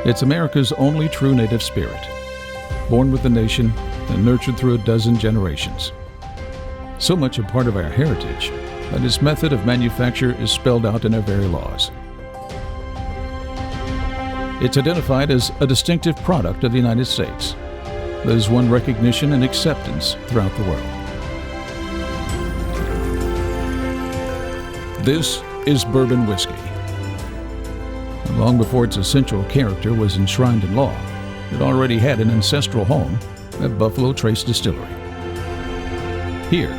It's America's only true native spirit, born with the nation and nurtured through a dozen generations. So much a part of our heritage that its method of manufacture is spelled out in our very laws. It's identified as a distinctive product of the United States that has won recognition and acceptance throughout the world. This is bourbon whiskey. Long before its essential character was enshrined in law, it already had an ancestral home at Buffalo Trace Distillery. Here,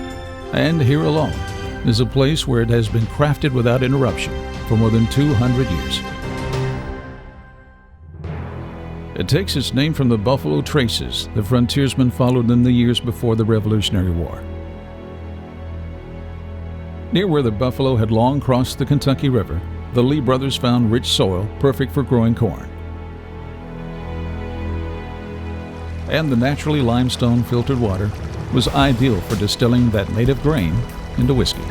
and here alone, is a place where it has been crafted without interruption for more than 200 years. It takes its name from the Buffalo Traces the frontiersmen followed in the years before the Revolutionary War. Near where the buffalo had long crossed the Kentucky River, the Lee brothers found rich soil perfect for growing corn. And the naturally limestone filtered water was ideal for distilling that native grain into whiskey.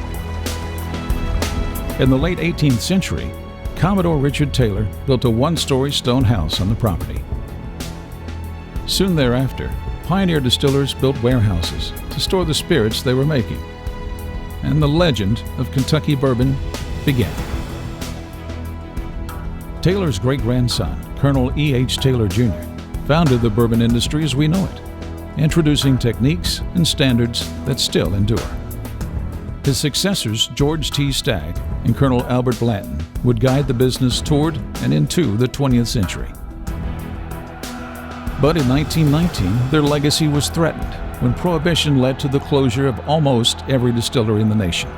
In the late 18th century, Commodore Richard Taylor built a one-story stone house on the property. Soon thereafter, pioneer distillers built warehouses to store the spirits they were making, and the legend of Kentucky bourbon began. Taylor's great-grandson, Colonel E.H. Taylor Jr., founded the bourbon industry as we know it, introducing techniques and standards that still endure. His successors, George T. Stagg and Colonel Albert Blanton, would guide the business toward and into the 20th century. But in 1919, their legacy was threatened when Prohibition led to the closure of almost every distillery in the nation.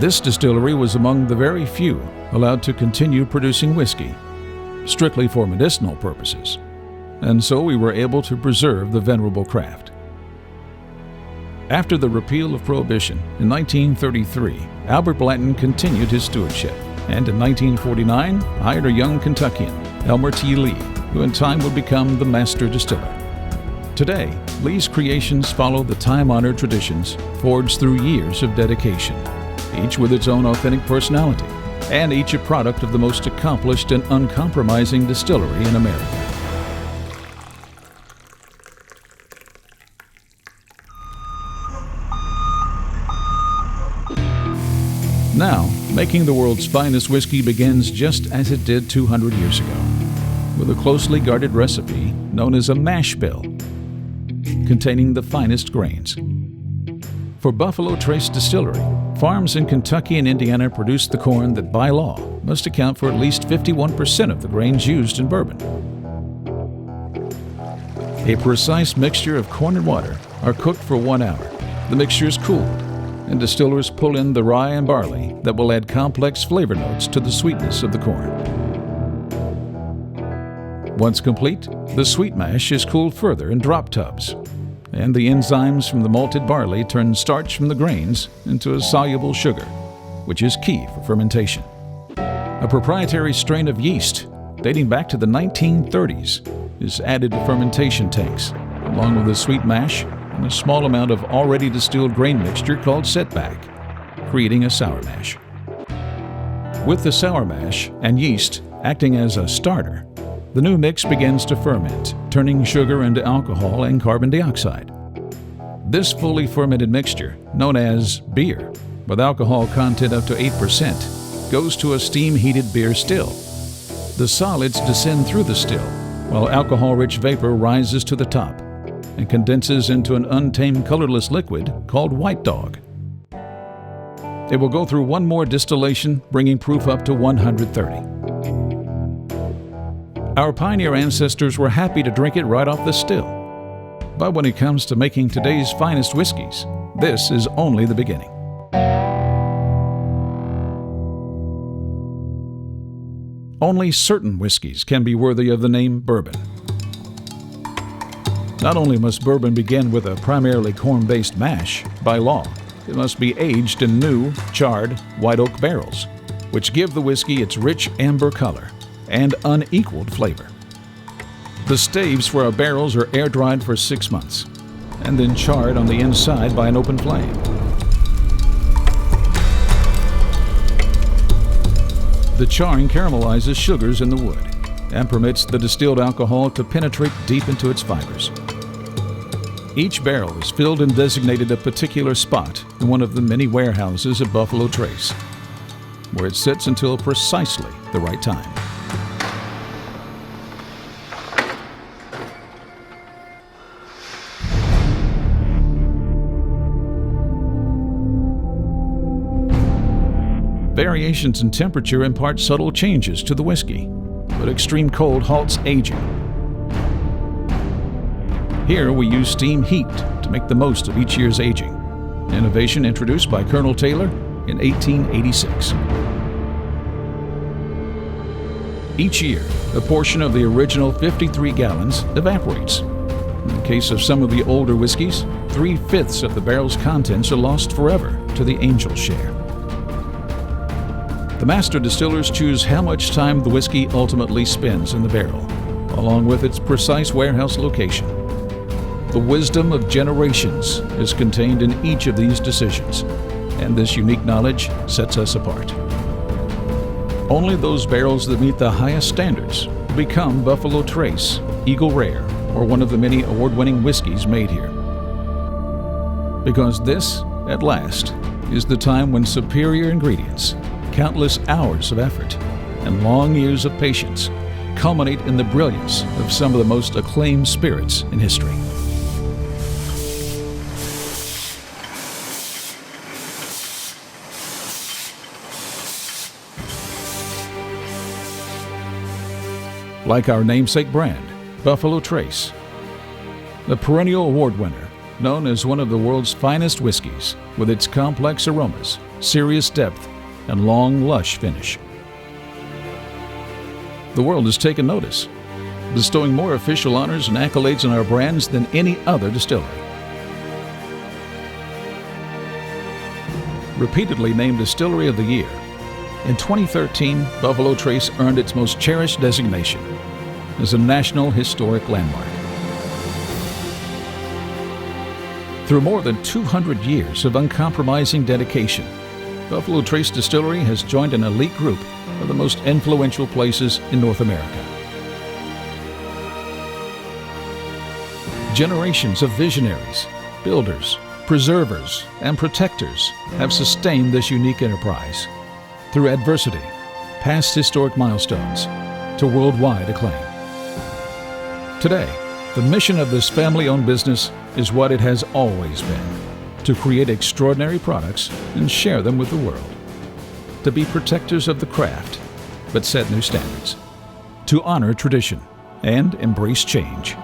This distillery was among the very few allowed to continue producing whiskey, strictly for medicinal purposes, and so we were able to preserve the venerable craft. After the repeal of Prohibition in 1933, Albert Blanton continued his stewardship, and in 1949 hired a young Kentuckian, Elmer T. Lee, who in time would become the master distiller. Today, Lee's creations follow the time-honored traditions forged through years of dedication, each with its own authentic personality, and each a product of the most accomplished and uncompromising distillery in America. Now, making the world's finest whiskey begins just as it did 200 years ago, with a closely guarded recipe known as a mash bill, containing the finest grains. For Buffalo Trace Distillery, farms in Kentucky and Indiana produce the corn that, by law, must account for at least 51% of the grains used in bourbon. A precise mixture of corn and water are cooked for 1 hour. The mixture is cooled, and distillers pull in the rye and barley that will add complex flavor notes to the sweetness of the corn. Once complete, the sweet mash is cooled further in drop tubs, and the enzymes from the malted barley turn starch from the grains into a soluble sugar, which is key for fermentation. A proprietary strain of yeast dating back to the 1930s is added to fermentation tanks, along with the sweet mash and a small amount of already distilled grain mixture called setback, creating a sour mash. With the sour mash and yeast acting as a starter, the new mix begins to ferment, turning sugar into alcohol and carbon dioxide. This fully fermented mixture, known as beer, with alcohol content up to 8%, goes to a steam-heated beer still. The solids descend through the still, while alcohol-rich vapor rises to the top and condenses into an untamed colorless liquid called White Dog. It will go through one more distillation, bringing proof up to 130. Our pioneer ancestors were happy to drink it right off the still. But when it comes to making today's finest whiskeys, this is only the beginning. Only certain whiskeys can be worthy of the name bourbon. Not only must bourbon begin with a primarily corn-based mash, by law, it must be aged in new, charred, white oak barrels, which give the whiskey its rich amber color and unequaled flavor. The staves for our barrels are air-dried for 6 months, and then charred on the inside by an open flame. The charring caramelizes sugars in the wood, and permits the distilled alcohol to penetrate deep into its fibers. Each barrel is filled and designated a particular spot in one of the many warehouses of Buffalo Trace, where it sits until precisely the right time. Variations in temperature impart subtle changes to the whiskey, but extreme cold halts aging. Here we use steam heat to make the most of each year's aging, an innovation introduced by Colonel Taylor in 1886. Each year, a portion of the original 53 gallons evaporates. In the case of some of the older whiskeys, 3/5 of the barrel's contents are lost forever to the angel share. The master distillers choose how much time the whiskey ultimately spends in the barrel, along with its precise warehouse location. The wisdom of generations is contained in each of these decisions, and this unique knowledge sets us apart. Only those barrels that meet the highest standards become Buffalo Trace, Eagle Rare, or one of the many award-winning whiskeys made here. Because this, at last, is the time when superior ingredients, countless hours of effort, and long years of patience culminate in the brilliance of some of the most acclaimed spirits in history. Like our namesake brand, Buffalo Trace, the perennial award winner, known as one of the world's finest whiskeys, with its complex aromas, serious depth, and long, lush finish. The world has taken notice, bestowing more official honors and accolades on our brands than any other distillery. Repeatedly named Distillery of the Year, in 2013, Buffalo Trace earned its most cherished designation as a National Historic Landmark. Through more than 200 years of uncompromising dedication, Buffalo Trace Distillery has joined an elite group of the most influential places in North America. Generations of visionaries, builders, preservers, and protectors have sustained this unique enterprise through adversity, past historic milestones, to worldwide acclaim. Today, the mission of this family-owned business is what it has always been: to create extraordinary products and share them with the world, to be protectors of the craft, but set new standards, to honor tradition and embrace change.